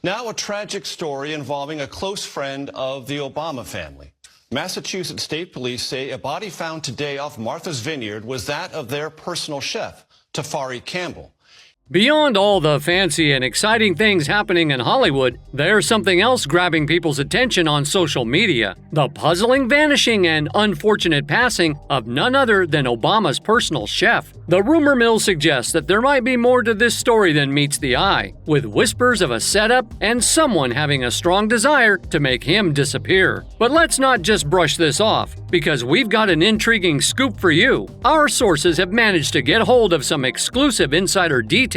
Now a tragic story involving a close friend of the Obama family. Massachusetts State Police say a body found today off Martha's Vineyard was that of their personal chef, Tafari Campbell. Beyond all the fancy and exciting things happening in Hollywood, there's something else grabbing people's attention on social media: the puzzling vanishing and unfortunate passing of none other than Obama's personal chef. The rumor mill suggests that there might be more to this story than meets the eye, with whispers of a setup and someone having a strong desire to make him disappear. But let's not just brush this off, because we've got an intriguing scoop for you. Our sources have managed to get hold of some exclusive insider details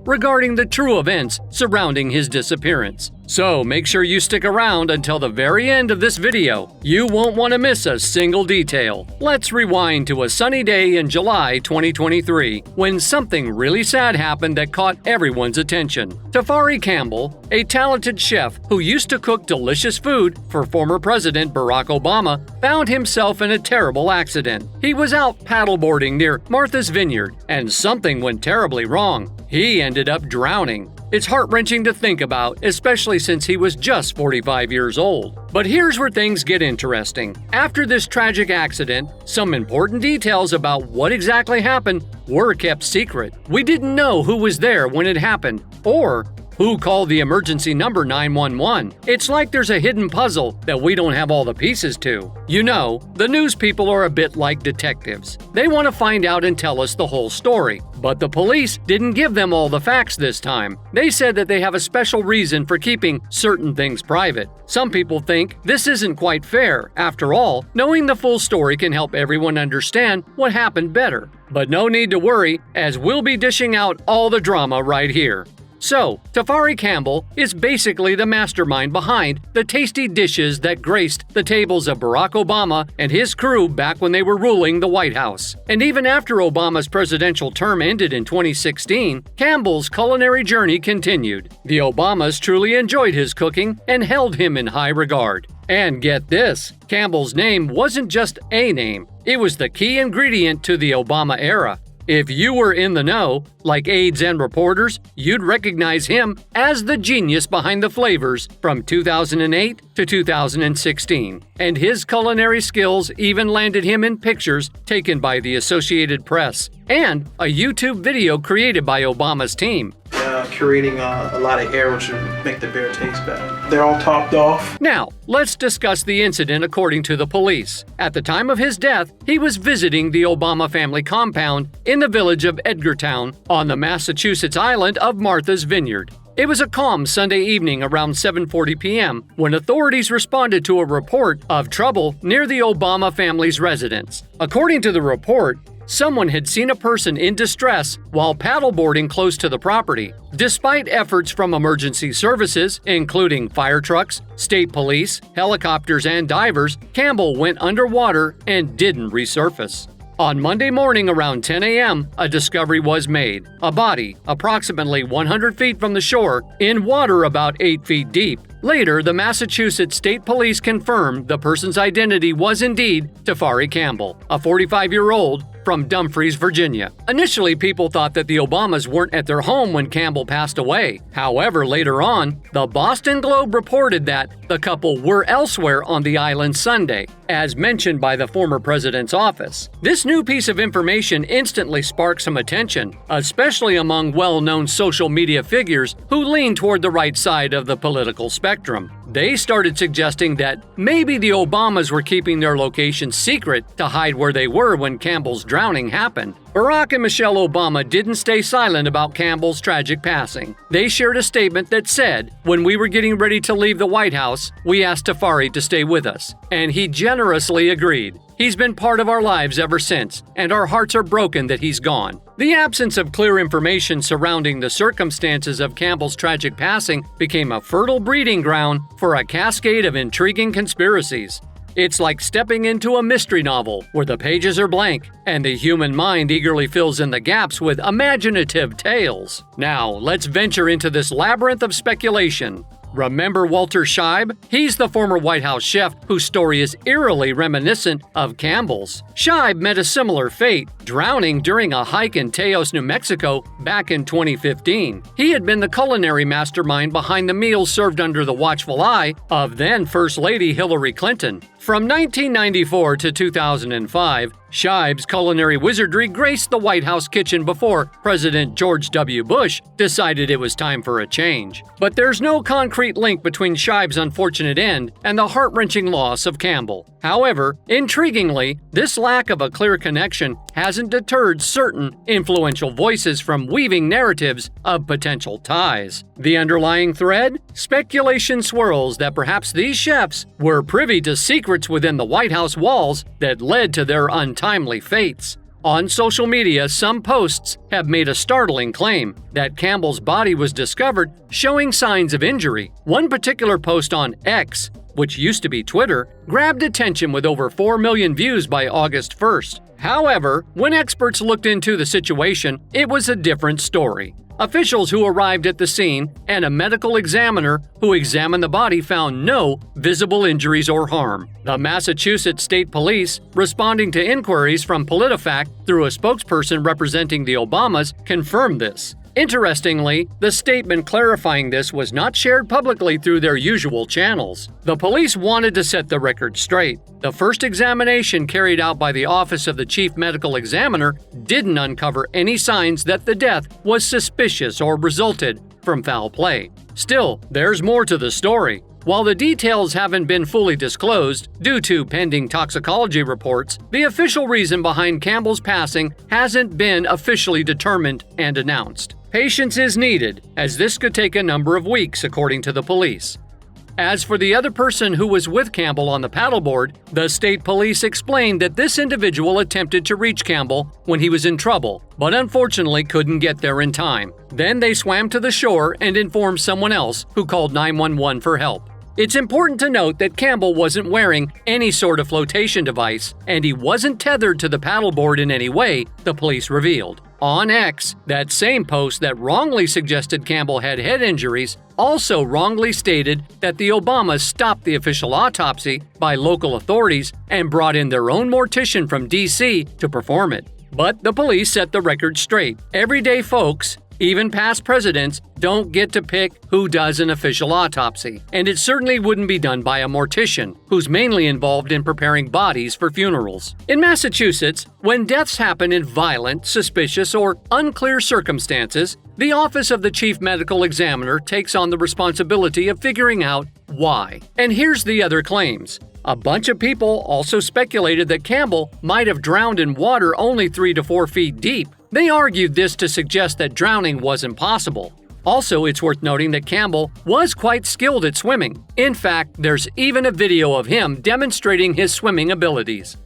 regarding the true events surrounding his disappearance. So make sure you stick around until the very end of this video. You won't want to miss a single detail. Let's rewind to a sunny day in July 2023, when something really sad happened that caught everyone's attention. Tafari Campbell, a talented chef who used to cook delicious food for former President Barack Obama, found himself in a terrible accident. He was out paddleboarding near Martha's Vineyard, and something went terribly wrong. He ended up drowning. It's heart-wrenching to think about, especially since he was just 45 years old. But here's where things get interesting. After this tragic accident, some important details about what exactly happened were kept secret. We didn't know who was there when it happened, or who called the emergency number 911. It's like there's a hidden puzzle that we don't have all the pieces to. You know, the news people are a bit like detectives. They want to find out and tell us the whole story. But the police didn't give them all the facts this time. They said that they have a special reason for keeping certain things private. Some people think this isn't quite fair. After all, knowing the full story can help everyone understand what happened better. But no need to worry, as we'll be dishing out all the drama right here. So, Tafari Campbell is basically the mastermind behind the tasty dishes that graced the tables of Barack Obama and his crew back when they were ruling the White House. And even after Obama's presidential term ended in 2016, Campbell's culinary journey continued. The Obamas truly enjoyed his cooking and held him in high regard. And get this, Campbell's name wasn't just a name, it was the key ingredient to the Obama era. If you were in the know, like aides and reporters, you'd recognize him as the genius behind the flavors from 2008 to 2016. And his culinary skills even landed him in pictures taken by the Associated Press and a YouTube video created by Obama's team. Curating a lot of air, which would make the beer taste better. They're all topped off. Now, let's discuss the incident according to the police. At the time of his death, he was visiting the Obama family compound in the village of Edgartown on the Massachusetts island of Martha's Vineyard. It was a calm Sunday evening around 7:40 p.m. when authorities responded to a report of trouble near the Obama family's residence. According to the report, someone had seen a person in distress while paddleboarding close to the property. Despite efforts from emergency services, including fire trucks, state police, helicopters, and divers, Campbell went underwater and didn't resurface. On Monday morning around 10 a.m., a discovery was made: a body, approximately 100 feet from the shore, in water about 8 feet deep. Later, the Massachusetts State Police confirmed the person's identity was indeed Tafari Campbell, a 45-year-old from Dumfries, Virginia. Initially, people thought that the Obamas weren't at their home when Campbell passed away. However, later on, the Boston Globe reported that the couple were elsewhere on the island Sunday, as mentioned by the former president's office. This new piece of information instantly sparked some attention, especially among well-known social media figures who lean toward the right side of the political spectrum. They started suggesting that maybe the Obamas were keeping their location secret to hide where they were when Campbell's drowning happened. Barack and Michelle Obama didn't stay silent about Campbell's tragic passing. They shared a statement that said, "When we were getting ready to leave the White House, we asked Tafari to stay with us, and he generously agreed. He's been part of our lives ever since, and our hearts are broken that he's gone." The absence of clear information surrounding the circumstances of Campbell's tragic passing became a fertile breeding ground for a cascade of intriguing conspiracies. It's like stepping into a mystery novel where the pages are blank and the human mind eagerly fills in the gaps with imaginative tales. Now, let's venture into this labyrinth of speculation. Remember Walter Scheib? He's the former White House chef whose story is eerily reminiscent of Campbell's. Scheib met a similar fate, drowning during a hike in Teos, New Mexico back in 2015. He had been the culinary mastermind behind the meals served under the watchful eye of then First Lady Hillary Clinton. From 1994 to 2005, Scheib's culinary wizardry graced the White House kitchen before President George W. Bush decided it was time for a change. But there's no concrete link between Scheib's unfortunate end and the heart-wrenching loss of Campbell. However, intriguingly, this lack of a clear connection hasn't deterred certain influential voices from weaving narratives of potential ties. The underlying thread? Speculation swirls that perhaps these chefs were privy to secrets within the White House walls that led to their untimely fates. On social media, some posts have made a startling claim that Campbell's body was discovered showing signs of injury. One particular post on X, which used to be Twitter, grabbed attention with over 4 million views by August 1st. However, when experts looked into the situation, it was a different story. Officials who arrived at the scene and a medical examiner who examined the body found no visible injuries or harm. The Massachusetts State Police, responding to inquiries from PolitiFact through a spokesperson representing the Obamas, confirmed this. Interestingly, the statement clarifying this was not shared publicly through their usual channels. The police wanted to set the record straight. The first examination carried out by the Office of the Chief Medical Examiner didn't uncover any signs that the death was suspicious or resulted from foul play. Still, there's more to the story. While the details haven't been fully disclosed due to pending toxicology reports, the official reason behind Campbell's passing hasn't been officially determined and announced. Patience is needed, as this could take a number of weeks, according to the police. As for the other person who was with Campbell on the paddleboard, the state police explained that this individual attempted to reach Campbell when he was in trouble, but unfortunately couldn't get there in time. Then they swam to the shore and informed someone else, who called 911 for help. It's important to note that Campbell wasn't wearing any sort of flotation device, and he wasn't tethered to the paddleboard in any way, the police revealed. On X, that same post that wrongly suggested Campbell had head injuries also wrongly stated that the Obamas stopped the official autopsy by local authorities and brought in their own mortician from D.C. to perform it. But the police set the record straight. Everyday folks, even past presidents, don't get to pick who does an official autopsy, and it certainly wouldn't be done by a mortician, who's mainly involved in preparing bodies for funerals. In Massachusetts, when deaths happen in violent, suspicious, or unclear circumstances, the Office of the Chief Medical Examiner takes on the responsibility of figuring out why. And here's the other claims. A bunch of people also speculated that Campbell might have drowned in water only 3 to 4 feet deep. They argued this to suggest that drowning wasn't possible. Also, it's worth noting that Campbell was quite skilled at swimming. In fact, there's even a video of him demonstrating his swimming abilities.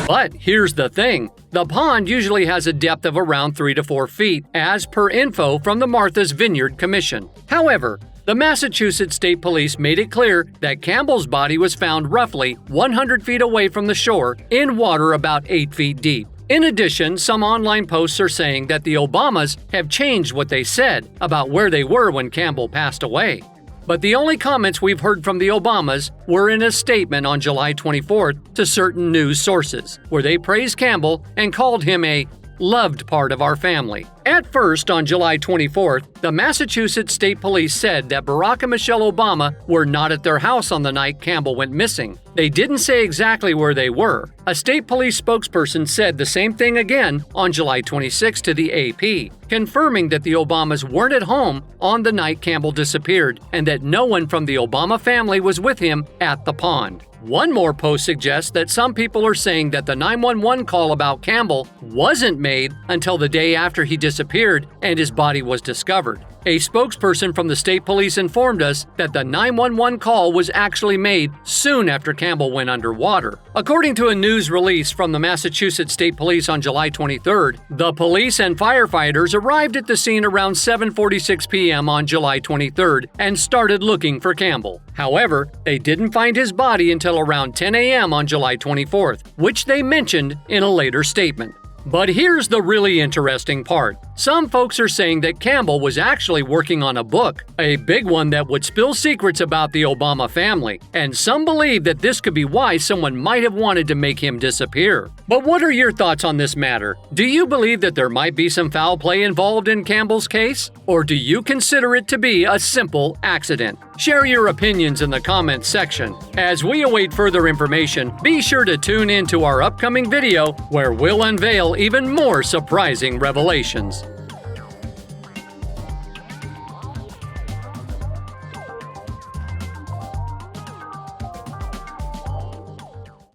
But here's the thing. The pond usually has a depth of around 3 to 4 feet, as per info from the Martha's Vineyard Commission. However, the Massachusetts State Police made it clear that Campbell's body was found roughly 100 feet away from the shore in water about 8 feet deep. In addition, some online posts are saying that the Obamas have changed what they said about where they were when Campbell passed away. But the only comments we've heard from the Obamas were in a statement on July 24th to certain news sources, where they praised Campbell and called him a loved part of our family. At first, on July 24th, the Massachusetts State Police said that Barack and Michelle Obama were not at their house on the night Campbell went missing. They didn't say exactly where they were. A state police spokesperson said the same thing again on July 26th to the AP, confirming that the Obamas weren't at home on the night Campbell disappeared and that no one from the Obama family was with him at the pond. One more post suggests that some people are saying that the 911 call about Campbell wasn't made until the day after he disappeared and his body was discovered. A spokesperson from the state police informed us that the 911 call was actually made soon after Campbell went underwater. According to a news release from the Massachusetts State Police on July 23rd, the police and firefighters arrived at the scene around 7:46 p.m. on July 23rd and started looking for Campbell. However, they didn't find his body until around 10 a.m. on July 24th, which they mentioned in a later statement. But here's the really interesting part. Some folks are saying that Campbell was actually working on a book, a big one that would spill secrets about the Obama family, and some believe that this could be why someone might have wanted to make him disappear. But what are your thoughts on this matter? Do you believe that there might be some foul play involved in Campbell's case? Or do you consider it to be a simple accident? Share your opinions in the comments section. As we await further information, be sure to tune in to our upcoming video where we'll unveil even more surprising revelations.